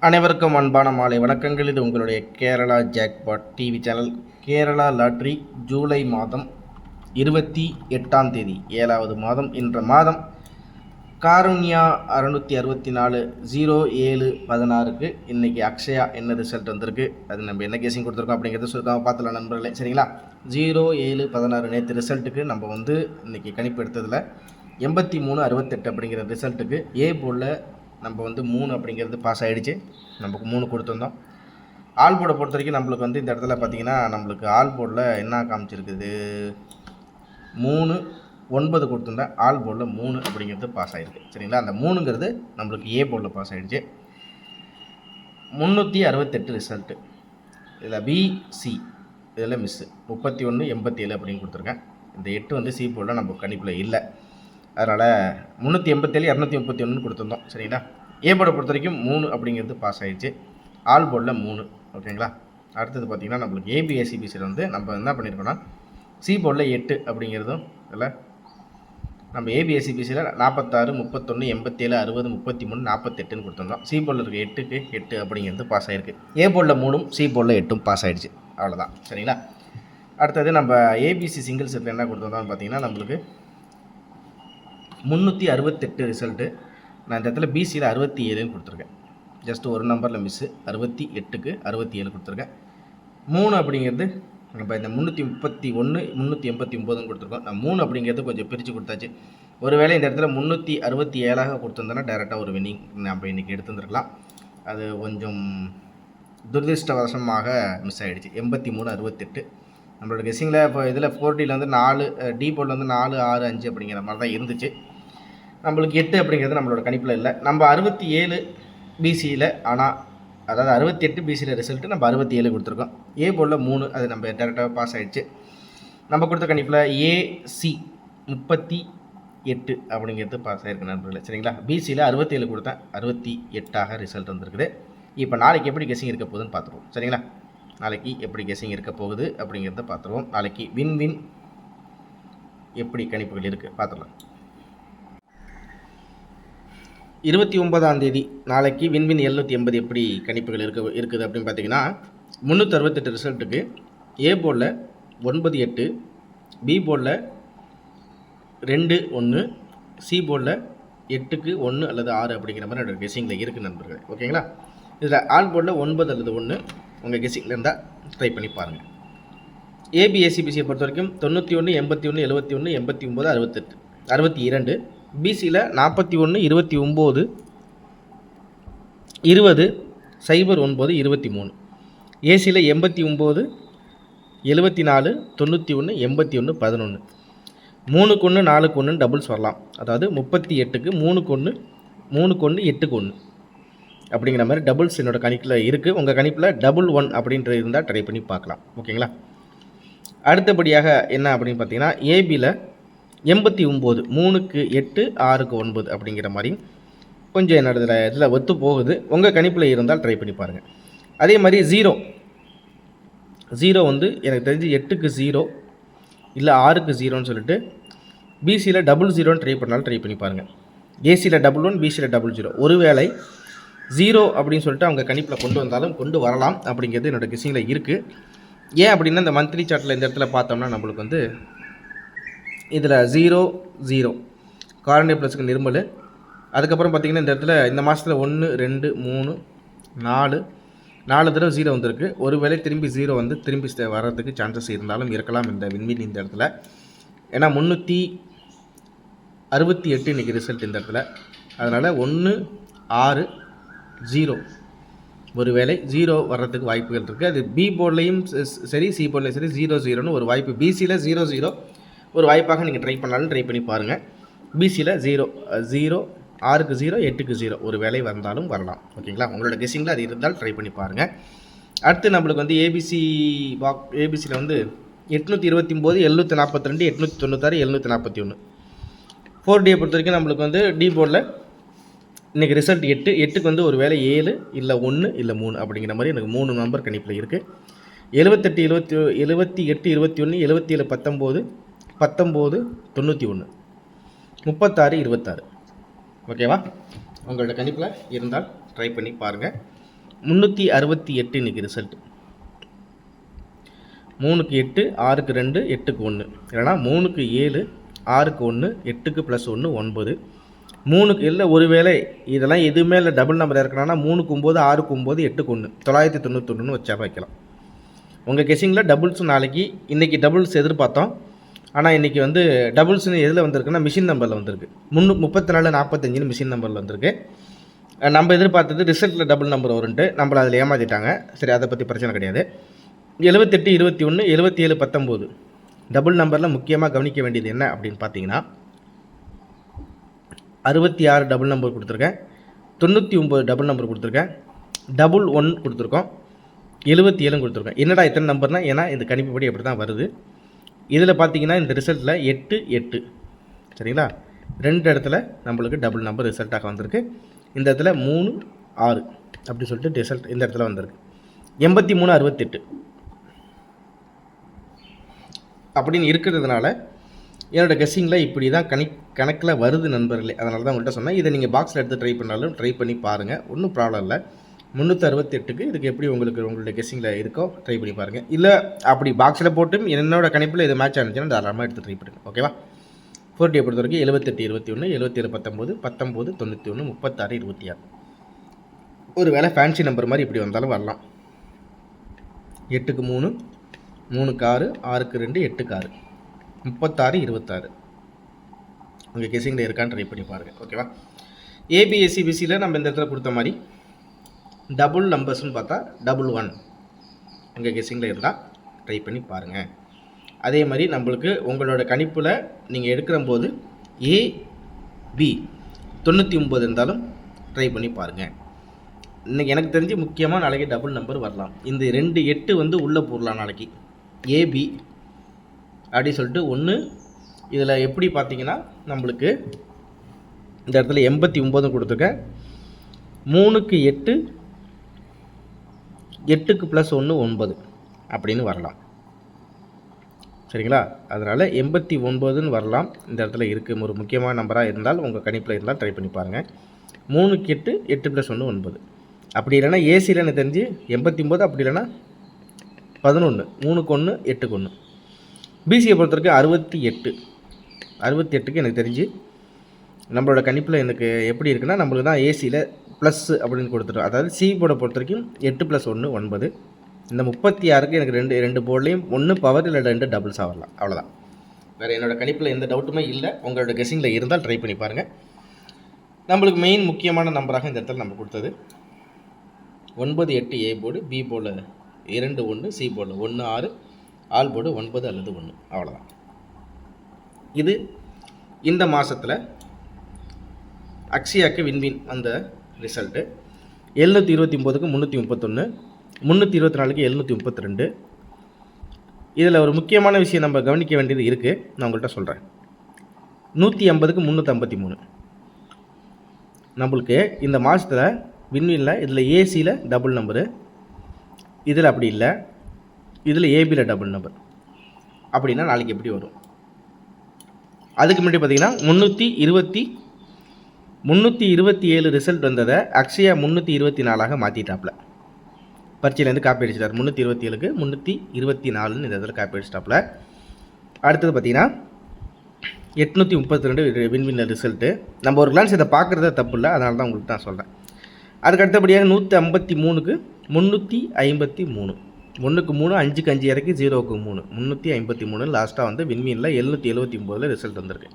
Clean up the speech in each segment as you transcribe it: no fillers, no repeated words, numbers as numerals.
அனைவருக்கும் அன்பான மாலை வணக்கங்கள். இது உங்களுடைய Kerala jackpot TV channel. Kerala lottery July மாதம் 28ஆம் தேதி 7வது மாதம். இன்ற மாதம் காருண்யா 664 0716க்கு இன்றைக்கி அக்ஷயா என்ன ரிசல்ட் வந்திருக்கு, அது நம்ம என்ன கேசிங் கொடுத்துருக்கோம் அப்படிங்கிறத சுருக்காக பார்த்துலாம் நண்பர்களே. சரிங்களா, 0716 நேற்று ரிசல்ட்டுக்கு நம்ம இன்றைக்கி கணிப்பு எடுத்ததில் 8368 அப்படிங்கிற ரிசல்ட்டுக்கு ஏ போர்டில் நம்ம 3 அப்படிங்கிறது பாஸ் ஆகிடுச்சு. நமக்கு 3 கொடுத்துருந்தோம். ஆல் போர்டை பொறுத்த வரைக்கும் நம்மளுக்கு இந்த இடத்துல பார்த்திங்கன்னா நம்மளுக்கு ஆல் போர்டில் என்ன காமிச்சிருக்குது, 3 9 கொடுத்துருந்தேன். ஆல் போர்டில் 3 அப்படிங்கிறது பாஸ் ஆகிருக்கு. சரிங்களா, அந்த 3ங்கிறது நம்மளுக்கு ஏ போர்டில் பாஸ் ஆகிடுச்சு. 368 ரிசல்ட்டு. இதில் பிசி இதில் மிஸ்ஸு 3187 அப்படின்னு கொடுத்துருக்கேன். இந்த 8 சி போர்டில் நம்ம கணிப்பில் இல்லை. அதனால் 387 231 கொடுத்துருந்தோம். சரிங்களா, ஏ போர்டை பொறுத்த வரைக்கும் 3 அப்படிங்கிறது பாஸ் ஆகிடுச்சு. ஆல் போர்டில் 3. ஓகேங்களா, அடுத்தது பார்த்திங்கன்னா நம்மளுக்கு ஏபிஎஸ்சிபிசியில் நம்ம என்ன பண்ணியிருக்கோன்னா சி போர்டில் 8 அப்படிங்கிறதும் இல்லை. நம்ம ஏபிஎஸ்சிபிசியில் 46 31 87 60 33 48ன்னு கொடுத்துருந்தோம். சி போர்டில் இருக்க 8க்கு 8 அப்படிங்கிறது பாஸ் ஆகிருக்கு. ஏ போர்டில் 3ம் சி போர்டில் 8ம் பாஸ் ஆகிடுச்சு. அவ்வளோதான். சரிங்களா, அடுத்தது நம்ம ஏபிசி சிங்கிள் செட்டில் என்ன கொடுத்துருந்தோம்னு பார்த்திங்கன்னா நம்மளுக்கு 368 ரிசல்ட்டு. நான் இந்த இடத்துல பிசியில் 67ன்னு கொடுத்துருக்கேன். ஜஸ்ட் ஒரு நம்பரில் மிஸ்ஸு. 68க்கு 67 கொடுத்துருக்கேன். 3 அப்படிங்கிறது நம்ம இந்த 331 389ன்னு கொடுத்துருக்கோம். நான் 3 அப்படிங்கிறது கொஞ்சம் பிரித்து கொடுத்தாச்சு. ஒருவேளை இந்த இடத்துல 367ஆக கொடுத்துருந்தோன்னா டேரெக்டாக ஒரு வின்னிங் நம்ம இன்றைக்கி எடுத்துருந்துருக்கலாம். அது கொஞ்சம் துரதிருஷ்டவசமாக மிஸ் ஆகிடுச்சு. 8368 நம்மளோட கெஸ்ஸிங்கில். இப்போ இதில் 4Dயில் 4 டி போர்டில் 4 6 5 அப்படிங்கிற மாதிரி தான் இருந்துச்சு. நம்மளுக்கு 8 அப்படிங்கிறது நம்மளோட கணிப்பில் இல்லை. நம்ம 67 பிசியில், ஆனால் அதாவது 68 பிசியில் ரிசல்ட்டு நம்ம 67 கொடுத்துருக்கோம். ஏ போர்டில் 3, அது நம்ம டேரெக்டாக பாஸ் ஆகிடுச்சு. நம்ம கொடுத்த கணிப்பில் ஏசி 38 அப்படிங்கிறது பாஸ் ஆகிருக்கு நண்பர்களே. சரிங்களா, பிசியில் 67 கொடுத்தேன், 68ஆக ரிசல்ட் வந்துருக்குது. இப்போ நாளைக்கு எப்படி கெஸ்ஸிங் இருக்க போகுதுன்னு பார்த்துருவோம். சரிங்களா, நாளைக்கு எப்படி கெஸ்ஸிங் இருக்க போகுது அப்படிங்கிறத பார்த்துருவோம். நாளைக்கு வின் எப்படி கணிப்புகள் இருக்குது பார்த்துடலாம். 29ஆம் தேதி நாளைக்கு வின் 780 எப்படி கணிப்புகள் இருக்குது அப்படின்னு பார்த்தீங்கன்னா 368 ரிசல்ட்டுக்கு ஏ போர்டில் 98, பி போர்டில் 2 1, சி போர்டில் 8க்கு 1 அல்லது 6 அப்படிங்கிற மாதிரி என்னோடய கெஸ்ஸிங்கில் இருக்குது நண்பர்கள். ஓகேங்களா, இதில் ஆல் போர்டில் 9 அல்லது 1 உங்கள் கெஸ்ஸிங்கில் இருந்தால் ட்ரை பண்ணி பாருங்கள். ஏபிஎஸ்சிபிசியை பொறுத்த வரைக்கும் 91 81 71 89 68 62. பிசியில் 41 29 20 09 23. ஏசியில் 89 74 91 81 11. 3க்கு 1 4க்கு 1 டபுள்ஸ் வரலாம். அதாவது 38க்கு 3க்கு 1 3க்கு 1 8க்கு 1 அப்படிங்கிற மாதிரி டபுள்ஸ் என்னோடய கணிப்பில் இருக்குது. உங்கள் கணிப்பில் 11 அப்படின்றது இருந்தால் ட்ரை பண்ணி பார்க்கலாம். ஓகேங்களா, அடுத்தபடியாக என்ன அப்படின்னு பார்த்தீங்கன்னா ஏபியில் 89 3க்கு 8 6க்கு 9 அப்படிங்கிற மாதிரி கொஞ்சம் என்னோட இதில் ஒத்து போகுது. உங்கள் கணிப்பில் இருந்தால் ட்ரை பண்ணி பாருங்கள். அதே மாதிரி 0 எனக்கு தெரிஞ்சு 8க்கு 0 இல்லை 6க்கு 0ன்னு சொல்லிட்டு பிசியில் 00 ட்ரை பண்ணாலும் ட்ரை பண்ணி பாருங்கள். ஏசியில் 11 பிசியில் 00. ஒருவேளை 0 அப்படின்னு சொல்லிட்டு அவங்க கணிப்பில் கொண்டு வந்தாலும் கொண்டு வரலாம் அப்படிங்கிறது என்னோடய கெஸ்ஸிங்கில் இருக்குது. ஏன் அப்படின்னா இந்த மந்த்லி சார்ட்டில் இந்த இடத்துல பார்த்தோம்னா நம்மளுக்கு இதில் 0 0 காரணிய ப்ளஸுக்கு நிர்மல். அதுக்கப்புறம் பார்த்திங்கன்னா இந்த இடத்துல இந்த மாதத்தில் 1 2 3 4 தடவை 0 வந்திருக்கு. ஒருவேளை திரும்பி 0 திரும்பி வர்றதுக்கு சான்சஸ் இருந்தாலும் இருக்கலாம் இந்த விண்மீன் இந்த இடத்துல. ஏன்னா 368 இன்றைக்கி ரிசல்ட் இந்த இடத்துல. அதனால் 1 6 0 ஒருவேளை 0 வர்றதுக்கு வாய்ப்புகள் இருக்குது. அது பி போர்ட்லேயும் சரி சி போர்ட்லேயும் சரி 0 0ன்னு ஒரு வாய்ப்பு. பிசியில் 0 0 ஒரு வாய்ப்பாக நீங்கள் ட்ரை பண்ணாலும் ட்ரை பண்ணி பாருங்கள். பிசியில் 0 0 6க்கு 0 8க்கு 0 ஒரு வேலை வந்தாலும் வரலாம். ஓகேங்களா, உங்களோட கெஸ்ஸிங்கில் அது இருந்தால் ட்ரை பண்ணி பாருங்கள். அடுத்து நம்மளுக்கு ஏபிசியில் 829 742 896 741. 4Dயை பொறுத்த வரைக்கும் நம்மளுக்கு டி போர்டில் இன்றைக்கி ரிசல்ட் 8க்கு ஒரு வேலை 7 இல்லை 1 இல்லை 3 அப்படிங்கிற மாதிரி எனக்கு 3 நம்பர் கணிப்பில் இருக்குது. 78 78 21 77 19 19 91 36 26. ஓகேவா, உங்களோட கணிப்பில் இருந்தால் ட்ரை பண்ணி பாருங்கள். 368 இன்றைக்கி ரிசல்ட். 3க்கு 8, 6க்கு 2, 8க்கு 1, இல்லைனா 3க்கு 7, 6க்கு 1, 8க்கு +1 9. 3க்கு இல்லை, ஒருவேளை இதெல்லாம் எதுவுமே இல்லை டபுள் நம்பர் இருக்கணும்னா 3க்கு 9, 6க்கு 9, 8க்கு 1 991 வச்சா வைக்கலாம். உங்கள் கெஸிங்கில் டபுள்ஸ் நாளைக்கு, இன்றைக்கி டபுள்ஸ் எதிர்பார்த்தோம், ஆனால் இன்றைக்கி வந்து டபுள்ஸ்னு எதில் வந்திருக்குன்னா மிஷின் நம்பரில் வந்திருக்கு. 34 45 மிஷின் நம்பரில் வந்திருக்கு. நம்ம எதிர்பார்த்தது ரிசல்ட்டில் டபுள் நம்பர் வரும்ன்ட்டு நம்மளை அதில் ஏமாற்றிட்டாங்க. சரி, அதை பற்றி பிரச்சனை கிடையாது. 78 21, 77 19 டபுள் நம்பரில் முக்கியமாக கவனிக்க வேண்டியது என்ன அப்படின்னு பார்த்தீங்கன்னா 66 டபுள் நம்பர் கொடுத்துருக்கேன், 99 டபுள் நம்பர் கொடுத்துருக்கேன், 11 கொடுத்துருக்கோம், 77 கொடுத்துருக்கேன். என்னடா இத்தனை நம்பர்னால், ஏன்னா இந்த கணிப்புப்படி அப்படி தான் வருது. இதில் பார்த்தீங்கன்னா இந்த ரிசல்ட்டில் 8 8 சரிங்களா, 2 இடத்துல நம்மளுக்கு டபுள் நம்பர் ரிசல்ட்டாக வந்திருக்கு. இந்த இடத்துல 3 6 அப்படி சொல்லிட்டு ரிசல்ட் இந்த இடத்துல வந்திருக்கு. 83 68 அப்படின்னு இருக்கிறதுனால என்னோடய கெஸ்ஸிங்கில் இப்படி தான் கணக்கில் வருது நண்பர்களே. அதனால தான் உங்கள்கிட்ட சொன்னேன். இதை நீங்கள் பாக்ஸில் எடுத்து ட்ரை பண்ணாலும் ட்ரை பண்ணி பாருங்கள், ஒன்றும் ப்ராப்ளம் இல்லை. 368க்கு இதுக்கு எப்படி உங்களுடைய கெஸ்ஸிங்கில் இருக்கோ ட்ரை பண்ணி பாருங்கள். இல்லை அப்படி பாக்ஸில் போட்டும் என்னோடய கணிப்பில் இது மேட்ச் ஆனிச்சுன்னா தாராளமாக எடுத்து ட்ரை பண்ணுங்கள். ஓகேவா? 4D பொறுத்த வரைக்கும் 78 21, 77 19, 19 91, 36 26. ஒரு வேளை ஃபேன்சி நம்பர் மாதிரி இப்படி வந்தாலும் வரலாம். 8க்கு 3, 3க்கு 6, 6க்கு 2, 8க்கு 6, 36 26. உங்கள் கெஸிங்கில் இருக்கான்னு ட்ரை பண்ணி பாருங்கள். ஓகேவா? ABSCBCயில் நம்ம இந்த இடத்துல கொடுத்த மாதிரி டபுள் நம்பர்ஸ்னு பார்த்தா 11 உங்கள் கெஸிங்கில் இருந்தால் ட்ரை பண்ணி பாருங்கள். அதே மாதிரி நம்மளுக்கு உங்களோட கணிப்பில் நீங்கள் எடுக்கிற போது AB 99 இருந்தாலும் ட்ரை பண்ணி பாருங்கள். இன்றைக்கி எனக்கு தெரிஞ்சு முக்கியமாக நாளைக்கு டபுள் நம்பர் வரலாம். இந்த 2 8 வந்து உள்ளே போடலாம் நாளைக்கு. AB அப்படி சொல்லிட்டு ஒன்று. இதில் எப்படி பார்த்தீங்கன்னா நம்மளுக்கு இந்த இடத்துல 89 கொடுத்துருக்கேன், 3க்கு 8, 8க்கு +1 9 அப்படின்னு வரலாம். சரிங்களா? அதனால் 89ன்னு வரலாம். இந்த இடத்துல இருக்குது. ஒரு முக்கியமான நம்பராக இருந்தால் உங்கள் கணிப்பில் இருந்தால் ட்ரை பண்ணி பாருங்கள். 3க்கு 8, 8 +1 9. அப்படி இல்லைனா ஏசியில் எனக்கு தெரிஞ்சு 89, அப்படி இல்லைனா 11, 3க்கு 1, 8க்கு 1. பிசியை பொறுத்த வரைக்கும் 68. 68க்கு எனக்கு தெரிஞ்சு நம்மளோட கணிப்பில் எனக்கு எப்படி இருக்குன்னா, நம்மளுக்கு தான் ஏசியில் ப்ளஸ் அப்படின்னு கொடுத்துட்டோம். அதாவது சி போர்டை பொறுத்த வரைக்கும் 8 +1 9. இந்த 36க்கு எனக்கு ரெண்டு போர்ட்லேயும் 1 பவர் இல்லை 2 டபுள்ஸாக வரலாம். அவ்வளோதான். வேறு என்னோடய கணிப்பில் எந்த டவுட்டுமே இல்லை. உங்களோட கெஸிங்கில் இருந்தால் ட்ரை பண்ணி பாருங்கள். நம்மளுக்கு மெயின் முக்கியமான நம்பராக இந்த இடத்துல நம்ம கொடுத்தது 9 8 ஏ போர்டு, பி போர்டில் 2 1, சி போர்டில் 1 6, ஆல் போர்டு 9 அல்லது 1. அவ்வளோதான். இது இந்த மாதத்தில் அக்ஷயாவுக்கு வின்வின் அந்த ரிசல்ட்டு. 729க்கு 331, 324க்கு 732. இதில் ஒரு முக்கியமான விஷயம் நம்ம கவனிக்க வேண்டியது இருக்குது, நான் உங்கள்கிட்ட சொல்கிறேன். 150க்கு 353 நம்மளுக்கு இந்த மாதத்தில் வின்வினில். இதில் ஏசியில் டபுள் நம்பரு, இதில் அப்படி இல்லை. இதில் ஏபியில் டபுள் நம்பர். அப்படின்னா நாளைக்கு எப்படி வரும்? அதுக்கு முன்னாடி பார்த்தீங்கன்னா 327 ரிசல்ட் வந்ததை அக்ஷயா 324ஆக மாற்றிட்டாப்புல. பரீட்சையிலேருந்து காப்பி அடிச்சிட்டார். 327க்கு 324ன்னு இந்த இதில் காப்பி அடிச்சிட்டாப்புல. அடுத்தது பார்த்தீங்கன்னா 832 வின்வின்னர் ரிசல்ட்டு. நம்ம ஒரு கிளான்ஸ் இதை பார்க்குறதே தப்பு இல்லை, அதனால தான் உங்களுக்கு நான் சொல்கிறேன். அதுக்கு அடுத்தபடியாக 153க்கு 353, 1க்கு 3, 5க்கு 5 இறக்கி 0க்கு 3, 353 லாஸ்ட்டாக வந்து வின்வினில் 779 ரிசல்ட் வந்திருக்கு.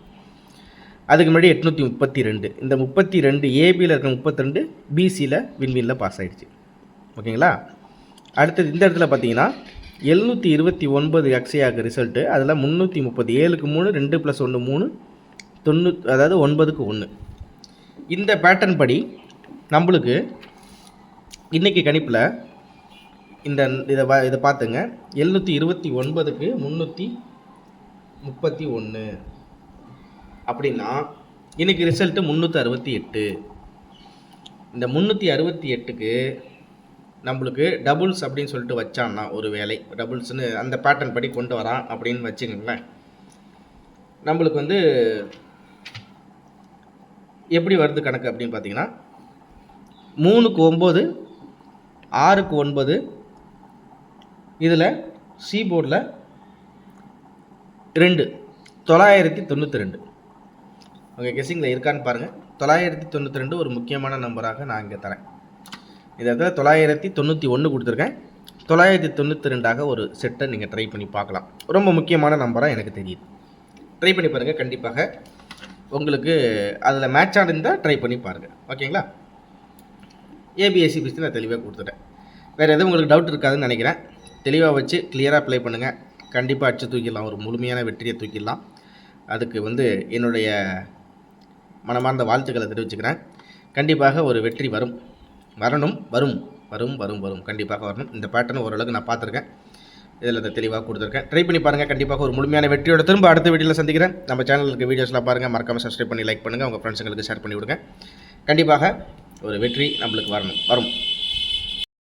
அதுக்கு முன்னாடி 832. இந்த 32 ஏபியில் இருக்க 32 பிசியில் வின்வினில் பாஸ் ஆகிடுச்சு. ஓகேங்களா? அடுத்தது இந்த இடத்துல பார்த்தீங்கன்னா 729 அக்ஷயாவுக்கு ரிசல்ட்டு. அதில் 330, 7க்கு 3, 2 +1 3, 90, அதாவது 9க்கு 1. இந்த பேட்டர்ன் படி நம்மளுக்கு இன்றைக்கி கணிப்பில் இதை பார்த்துங்க. 729க்கு 331 அப்படின்னா இன்றைக்கி ரிசல்ட்டு 368. இந்த 368க்கு நம்மளுக்கு டபுள்ஸ் அப்படின்னு சொல்லிட்டு வச்சான்னா, ஒரு வேலை டபுள்ஸ்னு அந்த பேட்டர்ன் படி கொண்டு வரான் அப்படின்னு வச்சுக்கோங்களேன். நம்மளுக்கு வந்து எப்படி வருது கணக்கு அப்படின்னு பார்த்தீங்கன்னா 3க்கு 9, 6க்கு 9 இதில் சி போர்டில் 2 992. உங்கள் கெஸ்ஸிங்கில் இருக்கான்னு பாருங்கள். 992 ஒரு முக்கியமான நம்பராக நான் இங்கே தரேன். இந்த இடத்துல 991 கொடுத்துருக்கேன். 992ஆக ஒரு செட்டை நீங்கள் ட்ரை பண்ணி பார்க்கலாம். ரொம்ப முக்கியமான நம்பராக எனக்கு தெரியுது. ட்ரை பண்ணி பாருங்கள். கண்டிப்பாக உங்களுக்கு அதில் மேட்சாக இருந்தால் ட்ரை பண்ணி பாருங்கள். ஓகேங்களா? ஏபிஎஸ்சி பற்றி நான் தெளிவாக கொடுத்துட்டேன். வேறு எதுவும் உங்களுக்கு டவுட் இருக்காதுன்னு நினைக்கிறேன். தெளிவாக வச்சு கிளியராக அப்ளை பண்ணுங்கள். கண்டிப்பாக அடிச்சு தூக்கிடலாம். ஒரு முழுமையான வெற்றியை தூக்கிடலாம். அதுக்கு என்னுடைய மனமார்ந்த வாழ்த்துக்களை தெரிவிச்சுக்கிறேன். கண்டிப்பாக ஒரு வெற்றி வரும். கண்டிப்பாக வரணும். இந்த பேட்டர்ன் ஓரளவுக்கு நான் பார்த்துருக்கேன். இதில் தெளிவாக கொடுத்துருக்கேன். ட்ரை பண்ணி பாருங்கள். கண்டிப்பாக ஒரு முழுமையான வெற்றியோட திரும்ப அடுத்த வீடியோவில் சந்திக்கிறேன். நம்ம சேனலுக்கு வீடியோஸ்லாம் பாருங்கள். மறக்காமல் சப்ஸ்கிரைப் பண்ணி லைக் பண்ணுங்கள். உங்கள் ஃப்ரெண்ட்ஸுங்களுக்கு ஷேர் பண்ணி விடுங்க. கண்டிப்பாக ஒரு வெற்றி நம்மளுக்கு வரும்.